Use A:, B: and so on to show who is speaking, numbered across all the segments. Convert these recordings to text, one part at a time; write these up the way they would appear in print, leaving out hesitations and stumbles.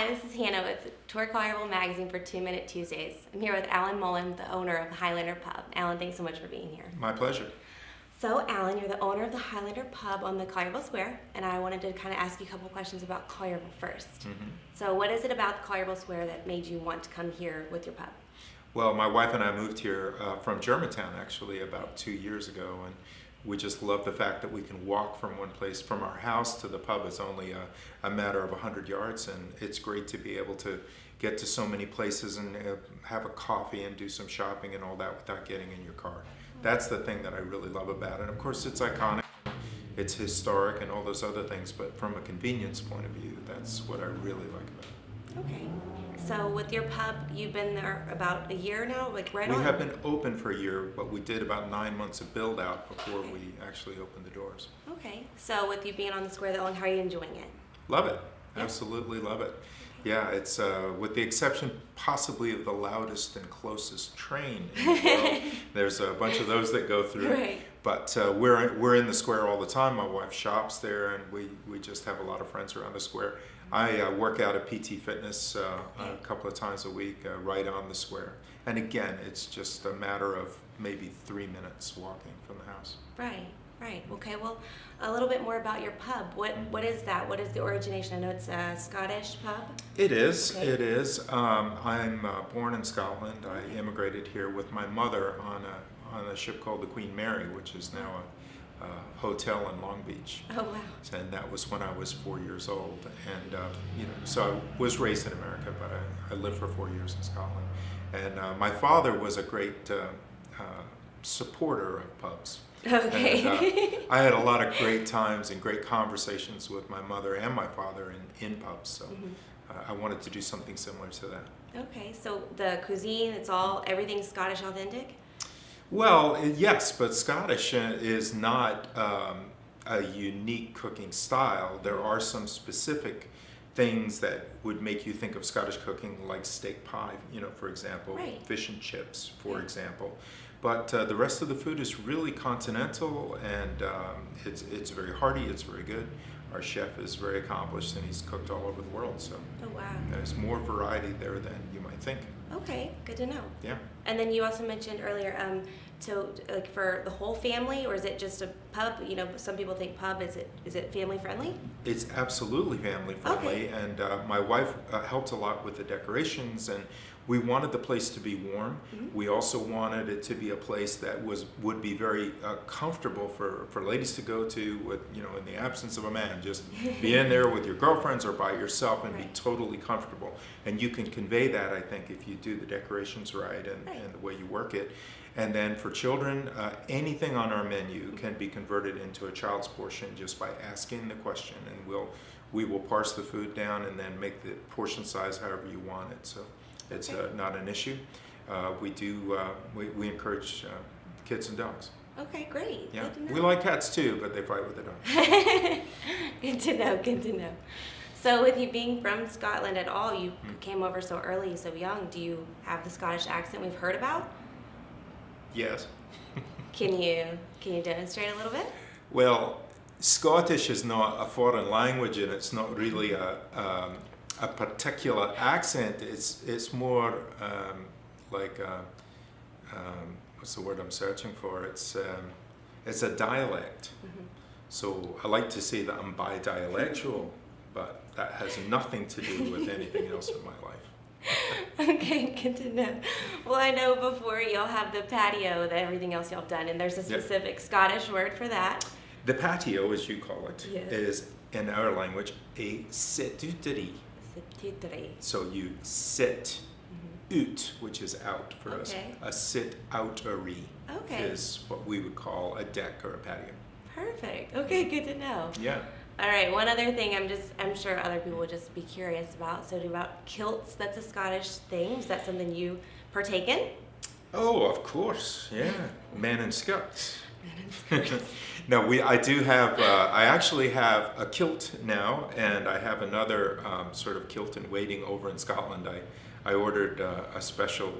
A: Hi, this is Hannah with Tour Collierville magazine for 2 Minute Tuesdays. I'm here with Alan Mullen, the owner of the Highlander Pub. Alan, thanks so much for being here.
B: My pleasure.
A: So, Alan, you're the owner of the Highlander Pub on the Collierville Square, and I wanted to kind of ask you a couple questions about Collierville first.
B: Mm-hmm.
A: So, what is it about the Collierville Square that made you want to come here with your pub?
B: Well, my wife and I moved here from Germantown actually about 2 years ago, and we just love the fact that we can walk from one place, from our house to the pub is only a matter of 100 yards, and it's great to be able to get to so many places and have a coffee and do some shopping and all that without getting in your car. That's the thing that I really love about it. And of course, it's iconic, it's historic, and all those other things, but from a convenience point of view, that's what I really like about it.
A: Okay. So with your pub, you've been there about a year now, like right
B: on?
A: We
B: have been open for a year, but we did about 9 months of build out before we actually opened the doors.
A: Okay. So with you being on the square that long, how are you enjoying it?
B: Love it. Yeah. Absolutely love it. Yeah, it's with the exception possibly of the loudest and closest train in the world. There's a bunch of those that go through.
A: Right.
B: But we're in the square all the time. My wife shops there, and we just have a lot of friends around the square. I work out at PT Fitness a couple of times a week right on the square. And again, it's just a matter of maybe 3 minutes walking from the house.
A: Right. Right. Okay. Well, a little bit more about your pub. What is that? What is the origination? I know it's a Scottish pub.
B: It is.
A: Okay.
B: It is. I'm born in Scotland. I immigrated here with my mother on a ship called the Queen Mary, which is now a hotel in Long Beach.
A: Oh wow.
B: And that was when I was 4 years old. And so I was raised in America, but I lived for 4 years in Scotland. And my father was a great supporter of pubs.
A: Okay.
B: And, I had a lot of great times and great conversations with my mother and my father in pubs, so I wanted to do something similar to that.
A: Okay, so the cuisine, everything's Scottish authentic?
B: Well, yes, but Scottish is not a unique cooking style. There are some specific things that would make you think of Scottish cooking, like steak pie, for example,
A: right.
B: Fish and chips, for example. But the rest of the food is really continental, and it's very hearty, it's very good. Our chef is very accomplished, and he's cooked all over the world, so
A: oh, wow.
B: There's more variety there than you might think.
A: Okay, good to know.
B: Yeah.
A: And then you also mentioned earlier, so like for the whole family, or is it just a pub? Some people think pub, is it family friendly?
B: It's absolutely family friendly,
A: okay.
B: And my wife helped a lot with the decorations, and we wanted the place to be warm. Mm-hmm. We also wanted it to be a place that would be very comfortable for ladies to go to, with in the absence of a man. Just be in there with your girlfriends or by yourself and
A: right.
B: be totally comfortable. And you can convey that, I think, if you do the decorations right and the way you work it. And then for children, anything on our menu can be converted into a child's portion just by asking the question, and we will parse the food down and then make the portion size however you want it. So it's not an issue. We encourage kids and dogs.
A: Okay, great.
B: Yeah,
A: good to know.
B: we like cats too, but they fight with the dogs.
A: Good to know. Good to know. So with you being from Scotland at all, you came over so early, so young. Do you have the Scottish accent we've heard about?
B: Yes.
A: Can you demonstrate a little bit?
B: Well, Scottish is not a foreign language, and it's not really a particular accent. It's more like what's the word I'm searching for? It's a dialect. Mm-hmm. So I like to say that I'm bi-dialectual, but that has nothing to do with anything else in my life.
A: Okay, good to know. Well, I know before y'all have the patio, that everything else y'all have done, and there's a specific Scottish word for that.
B: The patio, as you call it,
A: yes.
B: is in our language a situteri. So you sit out, which is out for us. A sit-outery is what we would call a deck or a patio.
A: Perfect. Okay, good to know.
B: Yeah.
A: All right, one other thing I'm sure other people would just be curious about. So about kilts, that's a Scottish thing. Is that something you partake in?
B: Oh, of course, yeah. Men in skirts.
A: Men in skirts.
B: No, I actually have a kilt now, and I have another sort of kilt in waiting over in Scotland. I ordered a special,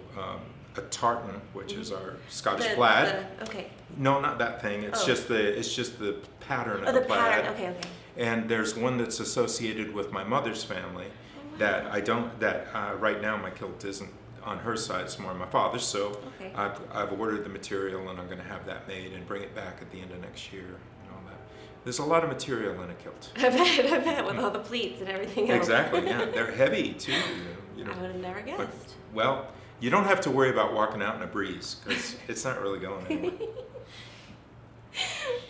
B: a tartan, which is our Scottish plaid.
A: Okay.
B: No, not that thing. It's just the pattern of the plaid.
A: Pattern. Okay.
B: And there's one that's associated with my mother's family, that I don't, that right now my kilt isn't on her side, it's more on my father's. So
A: Okay.
B: I've ordered the material and I'm going to have that made and bring it back at the end of next year and all that. There's a lot of material in a kilt.
A: I bet, with all the pleats and everything else.
B: Exactly, yeah. They're heavy too. You know.
A: I would have never
B: But,
A: guessed.
B: well, you don't have to worry about walking out in a breeze because it's not really going anywhere.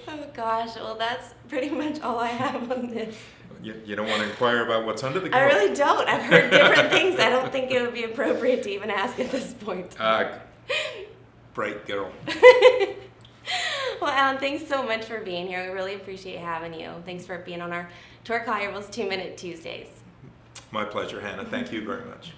A: Oh gosh, well that's pretty much all I have on this.
B: You don't want to inquire about what's under the kilt?
A: I really don't. I've heard different things. I don't think it would be appropriate to even ask at this point.
B: Bright girl.
A: Well, Alan, thanks so much for being here. We really appreciate having you. Thanks for being on our Tour Collierville's 2 Minute Tuesdays.
B: My pleasure, Hannah. Thank you very much.